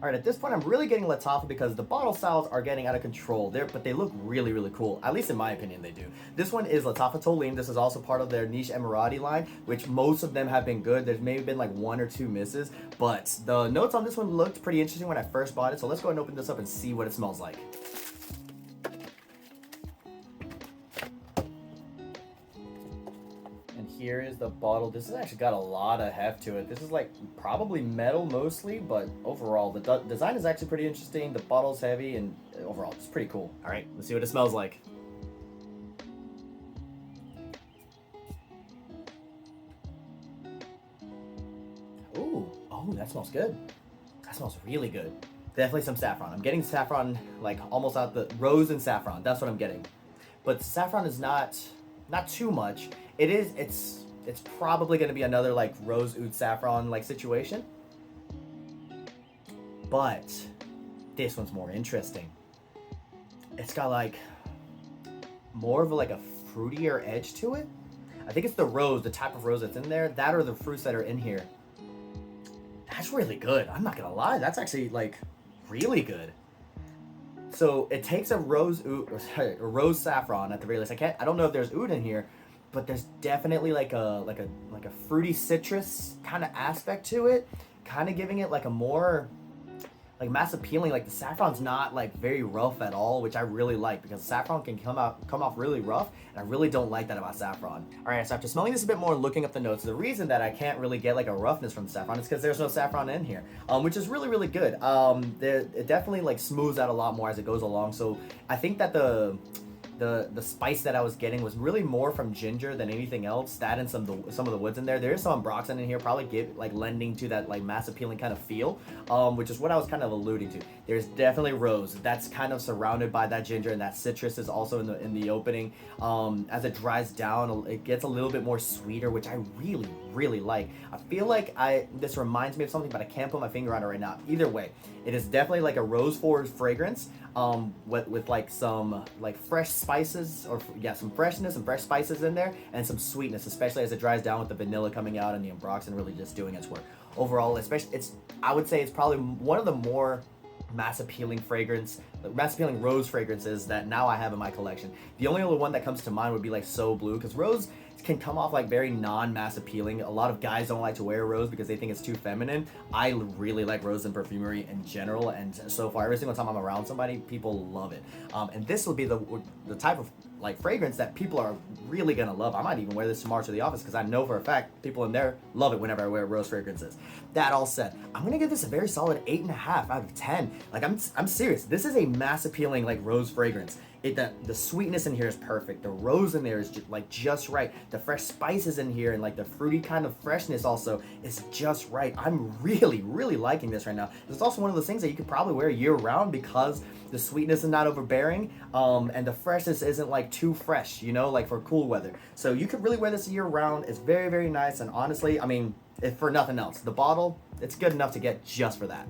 All right, at this point, I'm really getting Lattafa because the bottle styles are getting out of control there, but they look really, really cool. At least in my opinion, they do. This one is Lattafa Toleen. This is also part of their niche Emirati line, which most of them have been good. There's maybe been like 1 or 2 misses, but the notes on this one looked pretty interesting when I first bought it. So let's go ahead and open this up and see what it smells like. And here is the bottle. This has actually got a lot of heft to it. This is like probably metal mostly, but overall the design is actually pretty interesting. The bottle's heavy and overall it's pretty cool. All right, let's see what it smells like. Ooh, oh, that smells good. That smells really good. Definitely some saffron. I'm getting saffron like almost out the rose and saffron. That's what I'm getting. But saffron is not too much. It's probably going to be another like rose oud saffron like situation. But this one's more interesting. It's got like more of like a fruitier edge to it. I think it's the rose, the type of rose that's in there, that or the fruits that are in here. That's really good. I'm not gonna lie, that's actually like really good. So it takes a rose oud, or sorry, a rose saffron at the very least. I don't know if there's oud in here, but there's definitely like a fruity citrus kind of aspect to it, kind of giving it like a more like mass appealing. Like the saffron's not like very rough at all, which I really like because saffron can come off really rough, and I really don't like that about saffron. All right, so after smelling this a bit more and looking up the notes, the reason that I can't really get like a roughness from the saffron is because there's no saffron in here, which is really, really good. It definitely like smooths out a lot more as it goes along. So I think that the spice that I was getting was really more from ginger than anything else. That and some of the woods in there. There is some ambroxan in here, probably lending to that like mass appealing kind of feel, which is what I was kind of alluding to. There's definitely rose that's kind of surrounded by that ginger, and that citrus is also in the opening. As it dries down, it gets a little bit more sweeter, which I really, really like. I feel like this reminds me of something, but I can't put my finger on it right now. Either way, it is definitely like a rose forward fragrance, with like some like fresh spices, or yeah, some freshness and fresh spices in there, and some sweetness, especially as it dries down with the vanilla coming out and the ambroxan really just doing its work. Overall, especially I would say it's probably one of the more mass appealing rose fragrances that now I have in my collection. The only other one that comes to mind would be like So Blue, because rose can come off like very non-mass appealing. A lot of guys don't like to wear rose because they think it's too feminine. I really like rose in perfumery in general, and so far every single time I'm around somebody, people love it. And this will be the type of like fragrance that people are really gonna love. I might even wear this tomorrow to the office because I know for a fact people in there love it whenever I wear rose fragrances. That all said, I'm gonna give this a very solid 8.5 out of 10. Like I'm serious. This is a mass appealing like rose fragrance. The sweetness in here is perfect. The rose in there is just right. The fresh spices in here and like the fruity kind of freshness also is just right. I'm really, really liking this right now. It's also one of those things that you could probably wear year round because the sweetness is not overbearing, and the freshness isn't like too fresh, you know, like for cool weather. So you could really wear this year round. It's very, very nice, and honestly, I mean, if for nothing else, the bottle, it's good enough to get just for that.